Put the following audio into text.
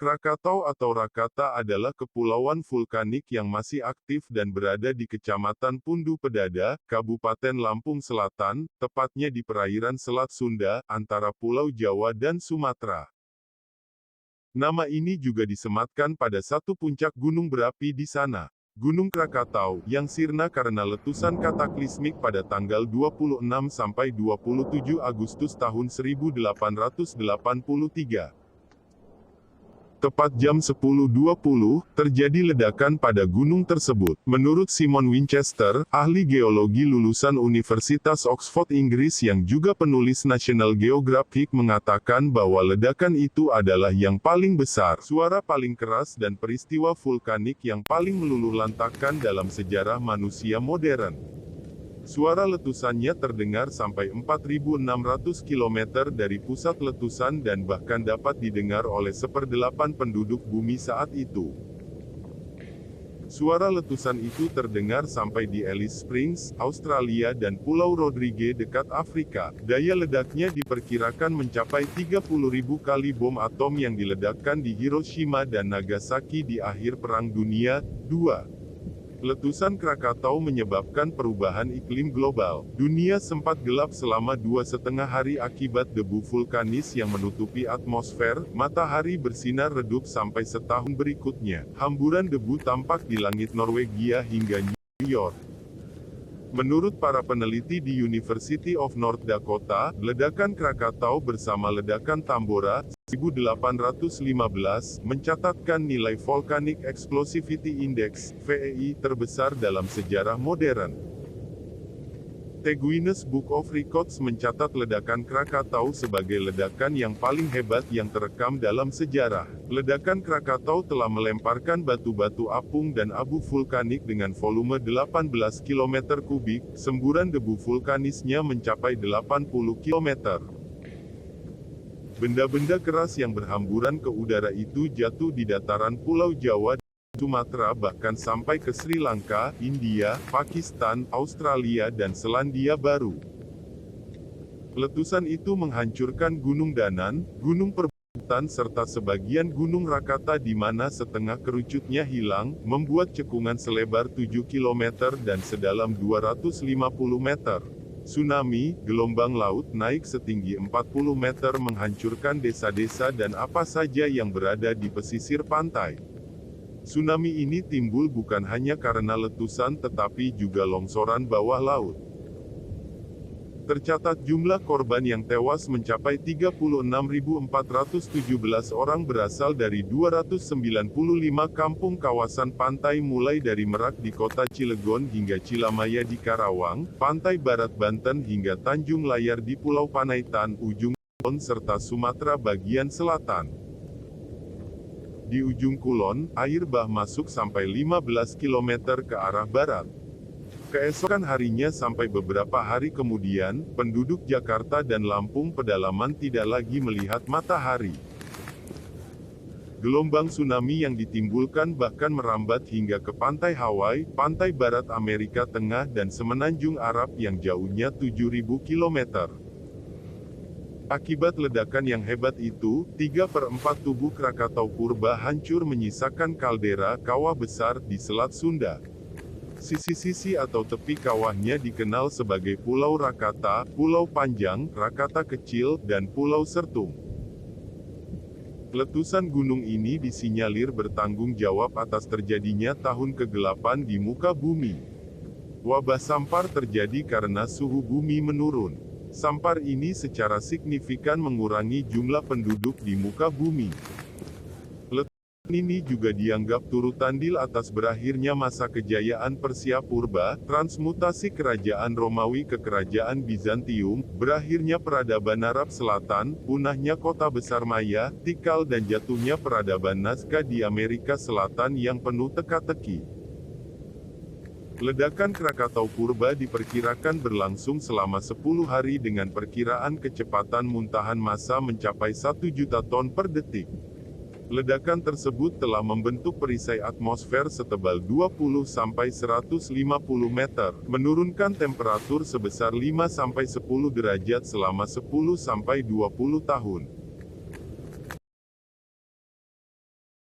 Krakatau atau Rakata adalah kepulauan vulkanik yang masih aktif dan berada di Kecamatan Pundu Pedada, Kabupaten Lampung Selatan, tepatnya di perairan Selat Sunda, antara Pulau Jawa dan Sumatera. Nama ini juga disematkan pada satu puncak gunung berapi di sana, Gunung Krakatau, yang sirna karena letusan kataklismik pada tanggal 26 sampai 27 Agustus tahun 1883. Tepat jam 10.20, terjadi ledakan pada gunung tersebut. Menurut Simon Winchester, ahli geologi lulusan Universitas Oxford Inggris yang juga penulis National Geographic mengatakan bahwa ledakan itu adalah yang paling besar, suara paling keras dan peristiwa vulkanik yang paling meluluhlantakkan dalam sejarah manusia modern. Suara letusannya terdengar sampai 4.600 km dari pusat letusan dan bahkan dapat didengar oleh 1/8 penduduk bumi saat itu. Suara letusan itu terdengar sampai di Alice Springs, Australia dan Pulau Rodrigues dekat Afrika. Daya ledaknya diperkirakan mencapai 30.000 kali bom atom yang diledakkan di Hiroshima dan Nagasaki di akhir Perang Dunia II. Letusan Krakatau menyebabkan perubahan iklim global. Dunia sempat gelap selama 2,5 hari akibat debu vulkanis yang menutupi atmosfer. Matahari bersinar redup sampai setahun berikutnya. Hamburan debu tampak di langit Norwegia hingga New York. Menurut para peneliti di University of North Dakota, ledakan Krakatau bersama ledakan Tambora, 1815, mencatatkan nilai Volcanic Explosivity Index, VEI, terbesar dalam sejarah modern. The Guinness Book of Records mencatat ledakan Krakatau sebagai ledakan yang paling hebat yang terekam dalam sejarah. Ledakan Krakatau telah melemparkan batu-batu apung dan abu vulkanik dengan volume 18 km kubik, semburan debu vulkanisnya mencapai 80 km. Benda-benda keras yang berhamburan ke udara itu jatuh di dataran Pulau Jawa, Sumatera bahkan sampai ke Sri Lanka, India, Pakistan, Australia dan Selandia Baru. Letusan itu menghancurkan Gunung Danan, Gunung Perbukitan serta sebagian Gunung Rakata di mana setengah kerucutnya hilang, membuat cekungan selebar 7 km dan sedalam 250 meter. Tsunami, gelombang laut naik setinggi 40 meter menghancurkan desa-desa dan apa saja yang berada di pesisir pantai. Tsunami ini timbul bukan hanya karena letusan tetapi juga longsoran bawah laut. Tercatat jumlah korban yang tewas mencapai 36.417 orang berasal dari 295 kampung kawasan pantai mulai dari Merak di kota Cilegon hingga Cilamaya di Karawang, pantai barat Banten hingga Tanjung Layar di Pulau Panaitan, ujung Kulon serta Sumatera bagian selatan. Di ujung Kulon, air bah masuk sampai 15 km ke arah barat. Keesokan harinya sampai beberapa hari kemudian, penduduk Jakarta dan Lampung pedalaman tidak lagi melihat matahari. Gelombang tsunami yang ditimbulkan bahkan merambat hingga ke pantai Hawaii, pantai barat Amerika Tengah dan semenanjung Arab yang jauhnya 7.000 km. Akibat ledakan yang hebat itu, 3/4 tubuh Krakatau purba hancur menyisakan kaldera kawah besar di Selat Sunda. Sisi-sisi atau tepi kawahnya dikenal sebagai Pulau Rakata, Pulau Panjang, Rakata Kecil, dan Pulau Sertung. Letusan gunung ini disinyalir bertanggung jawab atas terjadinya tahun kegelapan di muka bumi. Wabah sampar terjadi karena suhu bumi menurun. Sampar ini secara signifikan mengurangi jumlah penduduk di muka bumi. Letusan ini juga dianggap turut andil atas berakhirnya masa kejayaan Persia Purba, transmutasi kerajaan Romawi ke kerajaan Bizantium, berakhirnya peradaban Arab Selatan, punahnya kota besar Maya, Tikal dan jatuhnya peradaban Nazca di Amerika Selatan yang penuh teka-teki. Ledakan Krakatau purba diperkirakan berlangsung selama 10 hari dengan perkiraan kecepatan muntahan massa mencapai 1 juta ton per detik. Ledakan tersebut telah membentuk perisai atmosfer setebal 20-150 meter, menurunkan temperatur sebesar 5-10 derajat selama 10-20 tahun.